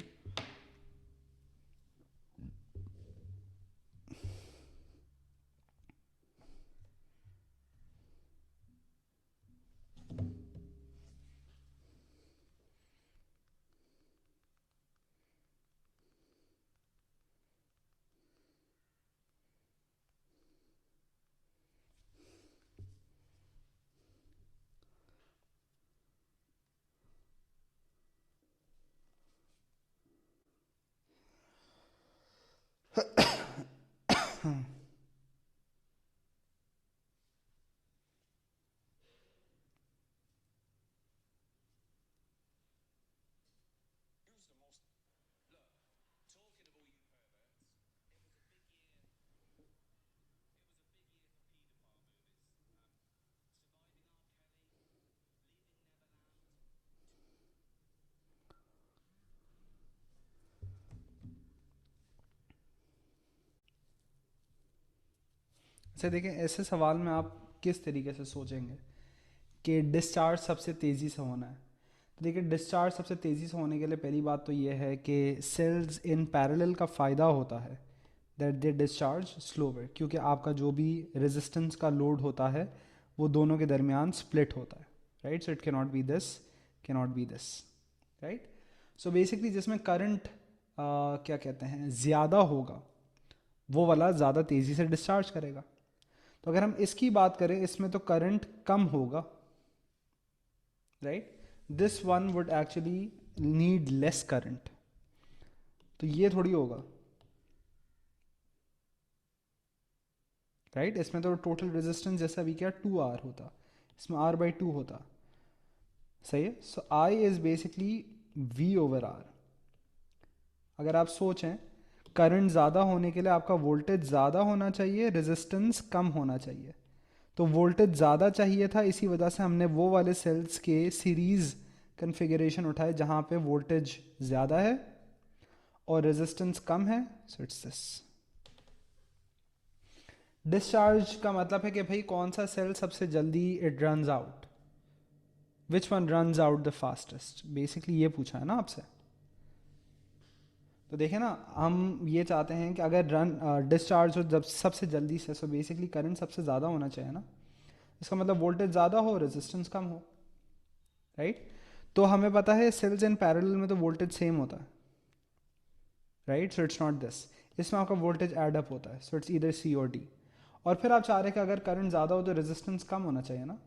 A: अच्छा देखें, ऐसे सवाल में आप किस तरीके से सोचेंगे कि डिस्चार्ज सबसे तेज़ी से होना है। तो देखिए, डिस्चार्ज सबसे तेज़ी से होने के लिए पहली बात तो ये है कि सेल्स इन पैरेलल का फ़ायदा होता है दैट दे डिस्चार्ज स्लोवर, क्योंकि आपका जो भी रेजिस्टेंस का लोड होता है वो दोनों के दरमियान स्प्लिट होता है, right. So it can not be this, can not be this, right. So basically जिसमें करंट क्या कहते हैं ज़्यादा होगा वो वाला ज़्यादा तेज़ी से डिस्चार्ज करेगा। तो अगर हम इसकी बात करें, इसमें तो करंट कम होगा, right. This one would actually need less current, तो ये थोड़ी होगा, राइट। इसमें तो टोटल रेजिस्टेंस जैसा अभी क्या 2R होता, इसमें R/2 होता, सही है। सो आई इज बेसिकली V/R। अगर आप सोचें, करंट ज़्यादा होने के लिए आपका वोल्टेज ज़्यादा होना चाहिए, रेजिस्टेंस कम होना चाहिए। तो वोल्टेज ज़्यादा चाहिए था, इसी वजह से हमने वो वाले सेल्स के सीरीज़ कन्फिगरेशन उठाए जहाँ पे वोल्टेज ज़्यादा है और रेजिस्टेंस कम है। So it's this. डिस्चार्ज का मतलब है कि भाई कौन सा सेल सबसे जल्दी it runs out, which one runs out the fastest, basically ये पूछा है ना आपसे। तो देखें ना, हम ये चाहते हैं कि अगर डिस्चार्ज हो जब सबसे जल्दी से, सो बेसिकली करंट सबसे ज़्यादा होना चाहिए ना, इसका मतलब वोल्टेज ज़्यादा हो रेजिस्टेंस कम हो, राइट। तो हमें पता है सेल्स इन पैरेलल में तो वोल्टेज सेम होता है, right. So it's not this, इसमें आपका वोल्टेज एड अप होता है, सो इट्स ईदर C और D। और फिर आप चाह रहे हैं कि अगर करंट ज़्यादा हो तो रेजिस्टेंस कम होना चाहिए ना,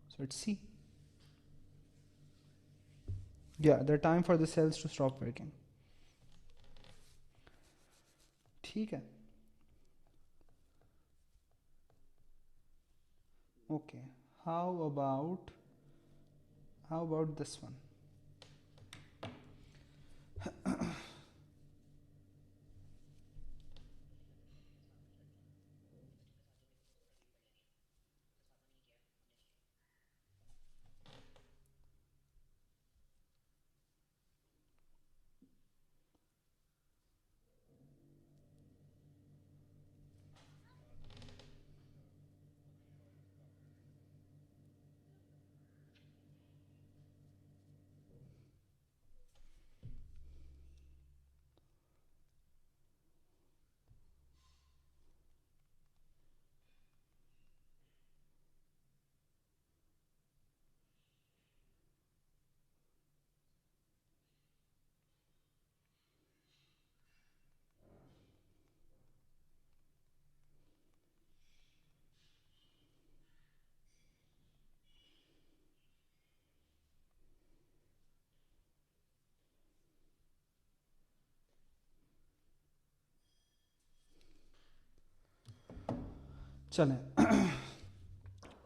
A: सो इट्स C। या the time for the cells to stop working, ठीक है। Okay, how about how about this one. चलें,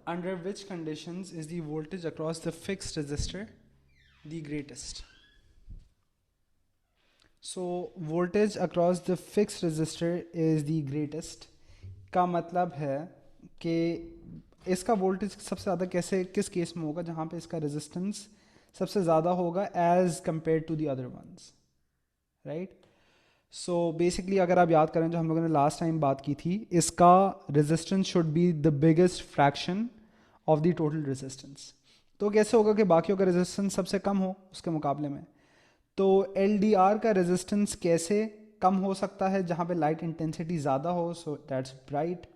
A: under which conditions is the voltage across the fixed resistor the greatest? So voltage across the fixed resistor is the greatest का मतलब है कि इसका voltage सबसे ज़्यादा कैसे किस केस में होगा, जहाँ पे इसका रेजिस्टेंस सबसे ज़्यादा होगा as compare to the other ones, right. So basically अगर आप याद करें जो हम लोगों ने लास्ट टाइम बात की थी, इसका resistance should be the biggest fraction of the total resistance. तो कैसे होगा कि बाकियों का रेजिस्टेंस सबसे कम हो उसके मुकाबले में। तो LDR का रेजिस्टेंस कैसे कम हो सकता है, जहाँ पे लाइट इंटेंसिटी ज़्यादा हो, सो दैट्स ब्राइट।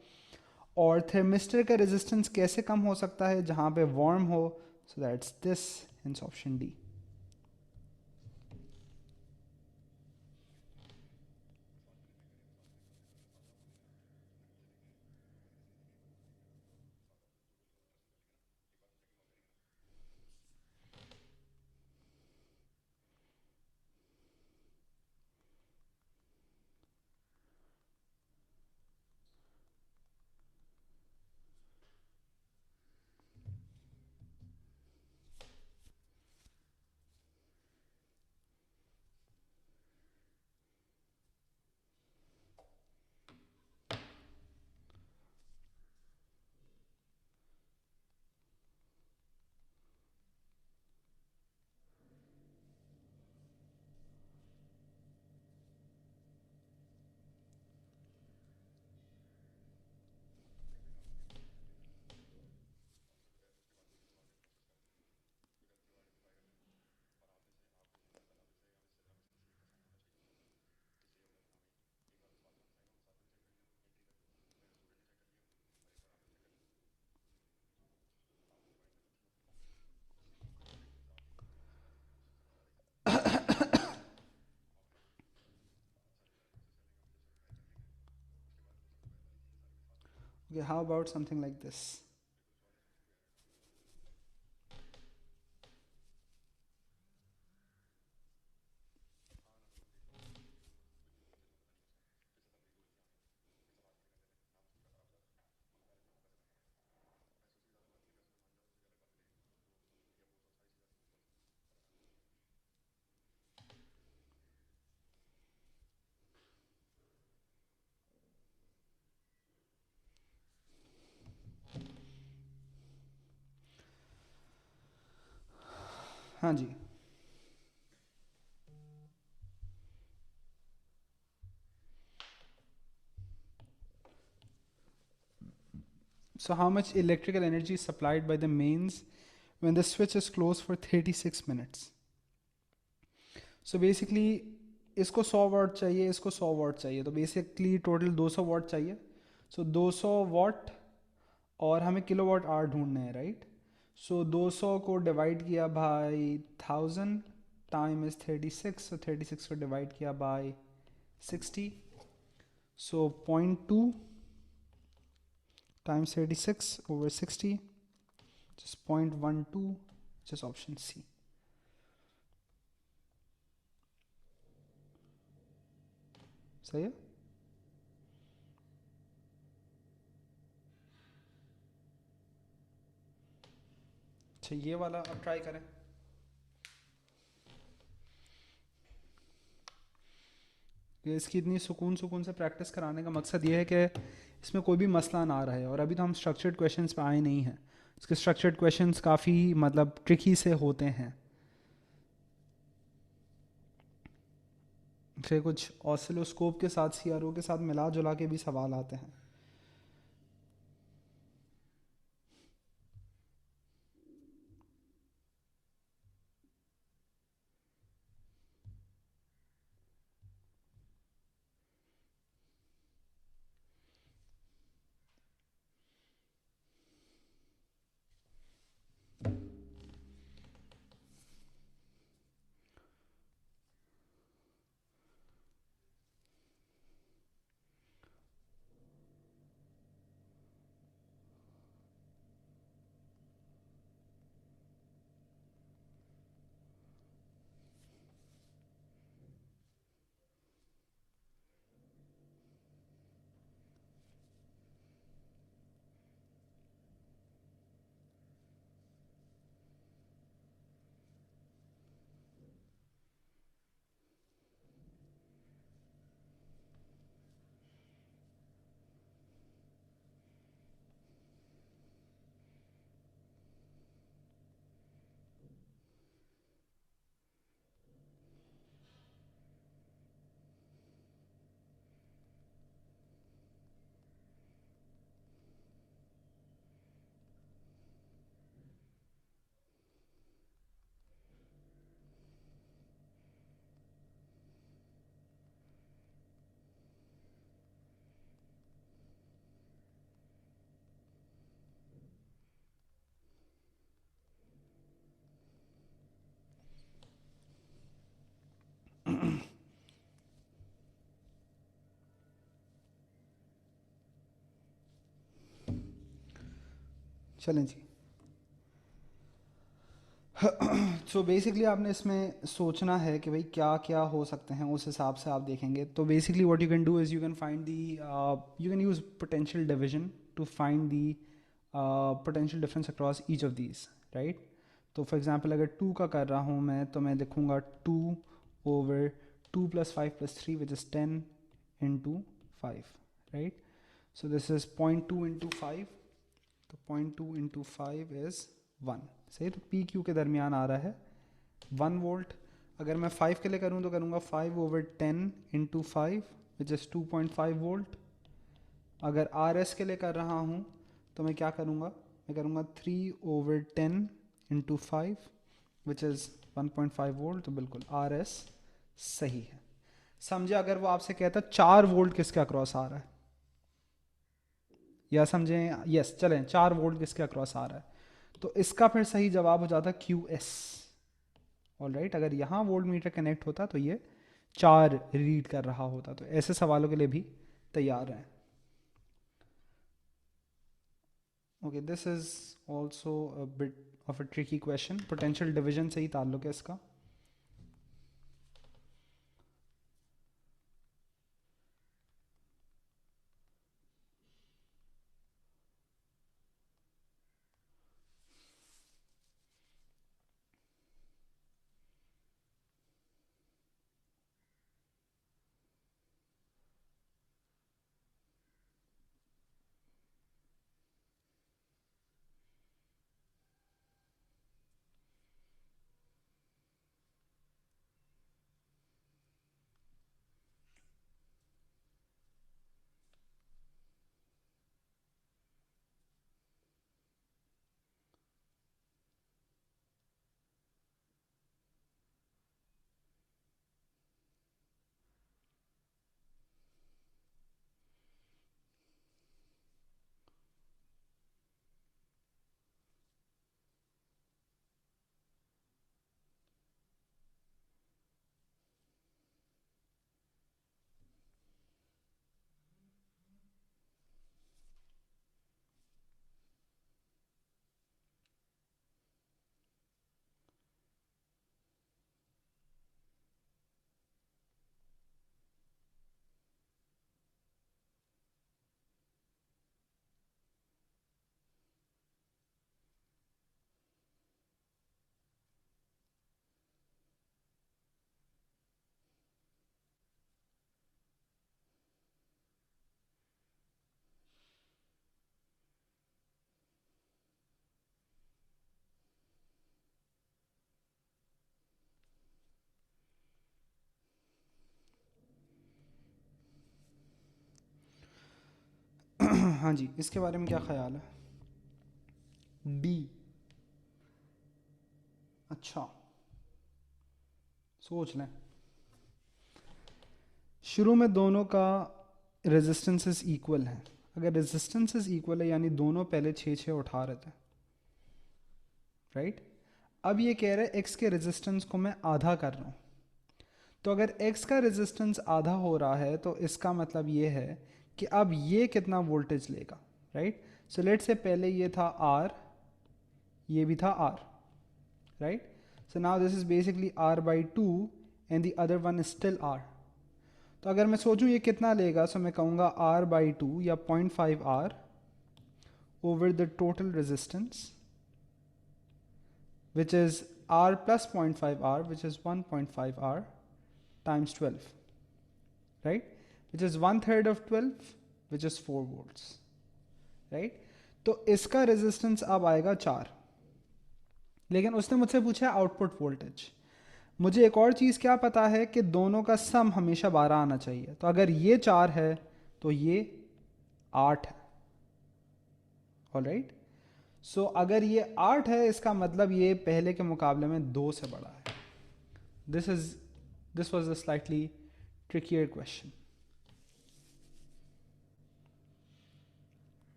A: और थर्मिस्टर का रेजिस्टेंस कैसे कम हो सकता है, जहाँ पे वार्म हो, so that's this, hence option D. Okay, how about something like this? हाँ जी. So how much electrical energy is supplied by the mains when the switch is closed for 36 minutes? So basically इसको 100 वाट चाहिए, इसको 100 वाट चाहिए, तो basically total 200 वाट चाहिए. सो 200 वाट और हमें kilo watt hour ढूंढने हैं, राइट? सो 200 को डिवाइड किया बाई 1000, टाइम इज़ 36, सो 36 को डिवाइड किया by 60, so 0.2 times 36 over 60, just 0.12, just option C. सही है? अच्छा, ये वाला अब ट्राई करें. ये इसकी इतनी सुकून सुकून से प्रैक्टिस कराने का मकसद ये है कि इसमें कोई भी मसला ना रहे. और अभी तो हम स्ट्रक्चर्ड क्वेश्चंस पे आए नहीं हैं. इसके स्ट्रक्चर्ड क्वेश्चंस काफ़ी मतलब ट्रिकी से होते हैं. फिर कुछ ऑसिलोस्कोप के साथ सीआरओ के साथ मिला जुला के भी सवाल आते हैं. चलें जी. सो बेसिकली आपने इसमें सोचना है कि भाई क्या क्या हो सकते हैं, उस हिसाब से आप देखेंगे. तो basically what you can do is you can find the, you can use potential division to find the potential difference across each of these, right? तो फॉर एग्जांपल अगर 2 का कर रहा हूँ मैं, तो मैं लिखूँगा 2 over 2 + 5 + 3 which is 10 into 5, right? So this is 0.2 into 5, तो 0.2 इंटू 5 इज़ 1. सही, तो पी क्यू के दरमियान आ रहा है 1 वोल्ट. अगर मैं 5 के लिए करूँ तो करूँगा 5 over 10 into 5 which is 2.5 volt. अगर आर एस के लिए कर रहा हूँ तो मैं क्या करूँगा, मैं करूँगा 3 over 10 into 5 which is 1.5 volt. तो बिल्कुल आर एस सही है. समझे? अगर वो आपसे कहता 4 वोल्ट किसके अक्रॉस आ रहा है, या समझें, यस चलें, 4 वोल्ट किसके अक्रॉस आ रहा है, तो इसका फिर सही जवाब हो जाता क्यू एस. ऑल राइट, अगर यहाँ वोल्ट मीटर कनेक्ट होता तो ये 4 रीड कर रहा होता. तो ऐसे सवालों के लिए भी तैयार हैं. Okay, this is also a bit of a tricky question, potential division से ही ताल्लुक है इसका. हाँ जी, इसके बारे में क्या ख्याल है? डी. अच्छा, सोच लें. शुरू में दोनों का रेजिस्टेंसेस इक्वल हैं. अगर रेजिस्टेंसेस इक्वल है यानी दोनों पहले छः छः उठा रहे थे, राइट. अब ये कह रहे हैं एक्स के रेजिस्टेंस को मैं आधा कर रहा हूँ. तो अगर एक्स का रेजिस्टेंस आधा हो रहा है तो इसका मतलब ये है कि अब ये कितना वोल्टेज लेगा, राइट. सो लेट से पहले ये था आर, ये भी था R, right. So now this is basically R by two and the other one is still R. तो अगर मैं सोचूं ये कितना लेगा, सो मैं कहूँगा आर बाई टू या 0.5 are over the total resistance, which is R plus 0.5 R, which is 1.5 R times 12, right? Which is 1/3 of 12, which is 4 volts, right? तो इसका रेजिस्टेंस अब आएगा 4. लेकिन उसने मुझसे पूछा आउटपुट वोल्टेज. मुझे एक और चीज़ क्या पता है कि दोनों का सम हमेशा 12 आना चाहिए. तो अगर ये 4 है तो ये 8 है. ऑलराइट. सो अगर ये 8 है इसका मतलब ये पहले के मुकाबले में 2 से बड़ा है. This is this was a slightly trickier question.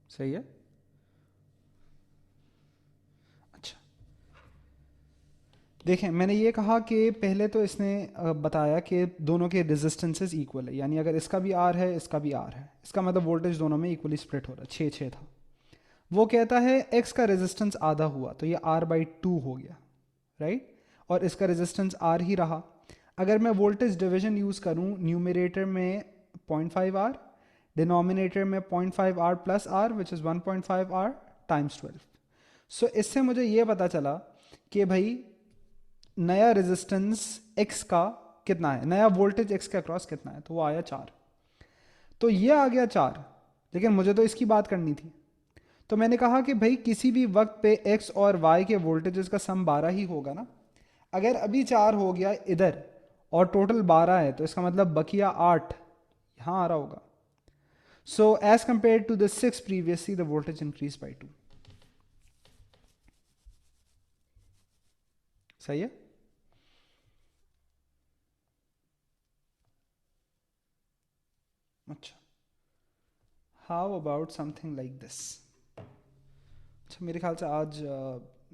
A: सही है. अच्छा, देखें मैंने ये कहा कि पहले तो इसने बताया कि दोनों के रेजिस्टेंसेस इक्वल है, यानी अगर इसका भी आर है इसका भी आर है, इसका मतलब वोल्टेज दोनों में इक्वली स्प्लिट हो रहा है. 6-6 था. वो कहता है एक्स का रेजिस्टेंस आधा हुआ तो ये आर बाई टू हो गया, राइट. और इसका रेजिस्टेंस आर ही रहा. अगर मैं वोल्टेज डिवीजन यूज़ करूं, न्यूमरेटर में 0.5 आर, डिनोमिनेटर में 0.5 R plus R which is 1.5 R times 12. So इससे मुझे ये पता चला कि भाई नया रेजिस्टेंस एक्स का कितना है, नया वोल्टेज एक्स के अक्रॉस कितना है. तो वो आया 4. तो ये आ गया 4, लेकिन मुझे तो इसकी बात करनी थी. तो मैंने कहा कि भाई किसी भी वक्त पे एक्स और वाई के वोल्टेजेस का सम 12 ही होगा ना. अगर अभी 4 हो गया इधर और टोटल 12 है तो इसका मतलब बकिया 8 यहाँ आ रहा होगा. So as compare to the 6 previously the voltage increase by 2. सही है. अच्छा, how about something like this. अच्छा, मेरे ख्याल से आज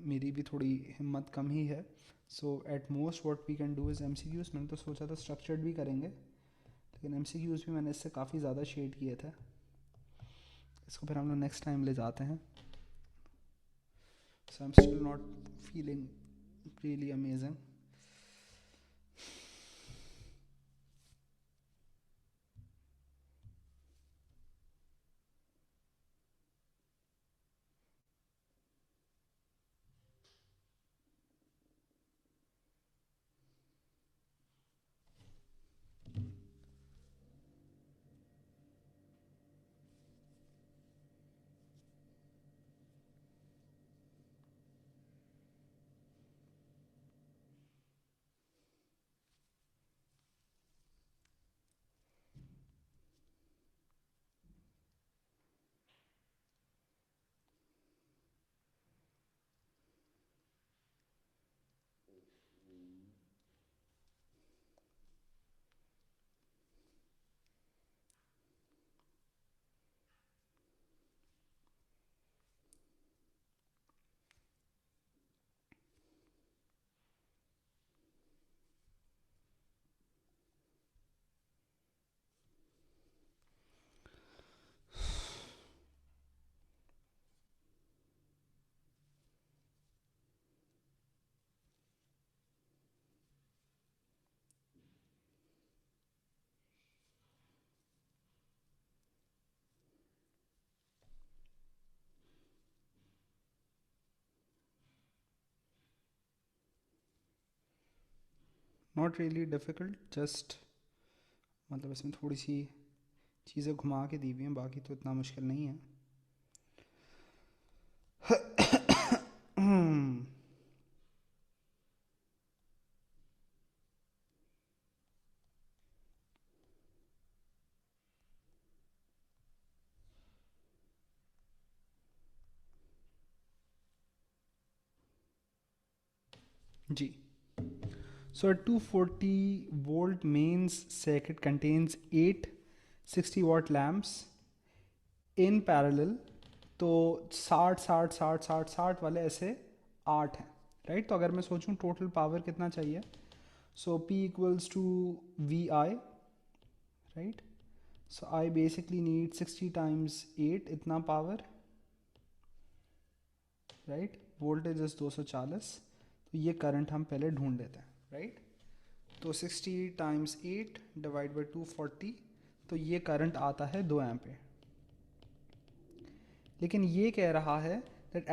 A: मेरी भी थोड़ी हिम्मत कम ही है. So at most what we can do is MCQs. मैंने तो सोचा था स्ट्रक्चर्ड भी करेंगे, लेकिन MCQs भी मैंने इससे काफ़ी ज़्यादा शेड किए थे. इसको फिर हम लोग नेक्स्ट टाइम ले जाते हैं. So I'm still not feeling really amazing. Not really difficult, just मतलब इसमें थोड़ी सी चीज़ें घुमा के दी हुई हैं, बाकी तो इतना मुश्किल नहीं है. जी. So a 240 volt mains circuit contains 8 60 watt lamps in parallel. तो 60 60 60 60 60 वाले ऐसे 8 हैं, राइट. तो अगर मैं सोचूं टोटल पावर कितना चाहिए, सो P equals to V I, right. So I basically need 60 times 8 इतना पावर, राइट. Voltage is 240. तो ये करंट हम पहले ढूंढ लेते हैं, राइट. तो 60 टाइम्स 8 डिवाइड बाई 240, तो ये करंट आता है 2 एम्पीयर. लेकिन ये कह रहा है that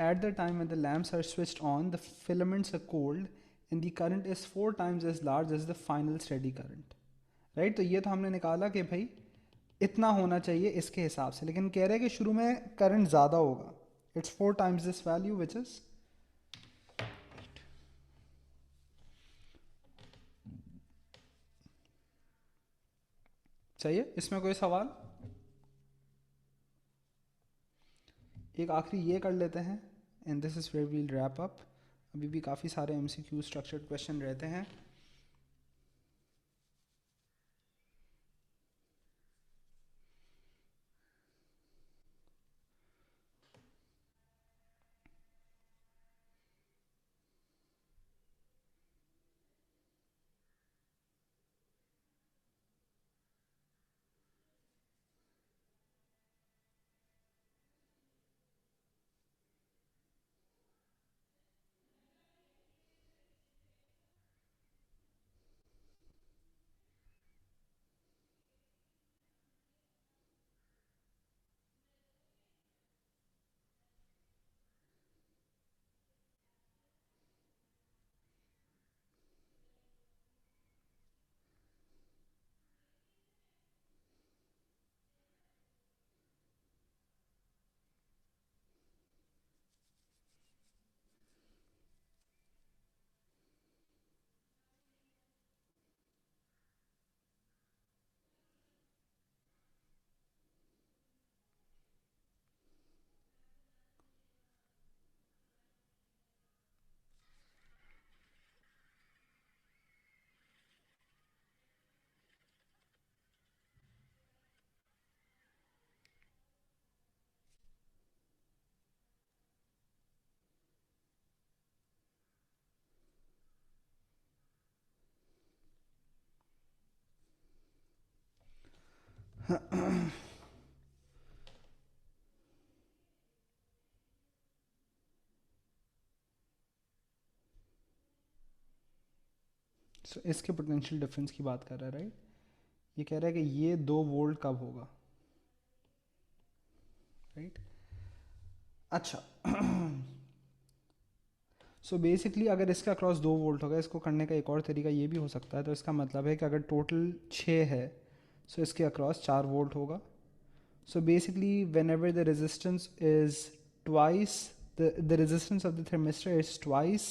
A: at the time when the lamps are switched on, the filaments are cold and the current is 4 times as large as the final steady current, right. तो ये तो हमने निकाला कि भाई इतना होना चाहिए इसके हिसाब से, लेकिन कह रहे हैं कि शुरू में करंट ज़्यादा होगा. It's 4 times this value which is. सही है. इसमें कोई सवाल? एक आखिरी ये कर लेते हैं and this is where we'll wrap up. अभी भी काफ़ी सारे MCQ स्ट्रक्चर्ड क्वेश्चन रहते हैं. सो इसके पोटेंशियल डिफरेंस की बात कर रहा है, राइट। ये कह रहा है कि ये 2 वोल्ट कब होगा, राइट। अच्छा सो बेसिकली अगर इसका क्रॉस 2 वोल्ट होगा, इसको करने का एक और तरीका ये भी हो सकता है। तो इसका मतलब है कि अगर टोटल 6 है, सो इसके अक्रॉस 4 वोल्ट होगा। So basically when ever the resistance is twice the resistance of the thermistor is twice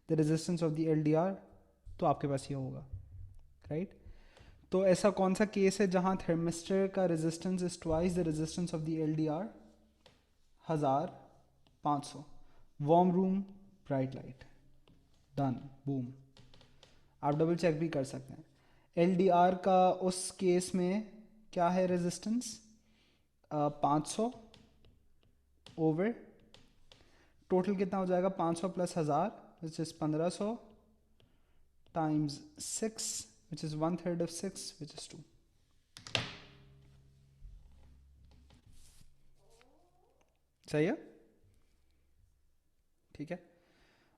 A: the resistance of the LDR, तो आपके पास ये होगा, राइट। तो ऐसा कौन सा केस है जहाँ थर्मिस्टर का resistance is twice the resistance of the LDR? 1500। Warm room, bright light, done, boom. आप डबल चेक भी कर सकते हैं। LDR का उस केस में क्या है रेजिस्टेंस? 500 ओवर टोटल कितना हो जाएगा? 500 plus 1000 which is 1500 times 6 which is 1/3 of 6 which is 2। सही है, ठीक है।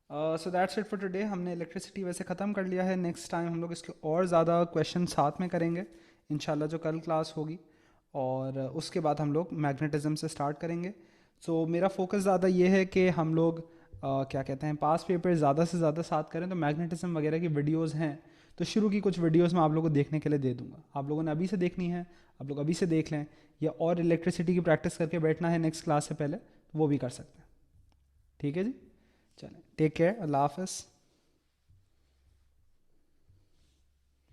A: So that's it for today. हमने इलेक्ट्रिसिटी वैसे ख़त्म कर लिया है। नेक्स्ट टाइम हम लोग इसके और ज़्यादा क्वेश्चन साथ में करेंगे इंशाल्लाह, जो कल क्लास होगी। और उसके बाद हम लोग मैग्नेटिज्म से स्टार्ट करेंगे। सो मेरा फोकस ज़्यादा ये है कि हम लोग क्या कहते हैं, पास पेपर ज़्यादा से ज़्यादा साथ करें। तो मैग्नेटिज्म वगैरह की वीडियोज़ हैं, तो शुरू की कुछ वीडियोज़ मैं आप लोगों को देखने के लिए दे दूँगा। आप लोगों ने अभी से देखनी है, आप लोग अभी से देख लें, या और इलेक्ट्रिसिटी की प्रैक्टिस करके बैठना है नेक्स्ट क्लास से पहले, तो वो भी कर सकते हैं। ठीक है जी, चलें, टेक केयर, अल्लाह हाफ़िज़।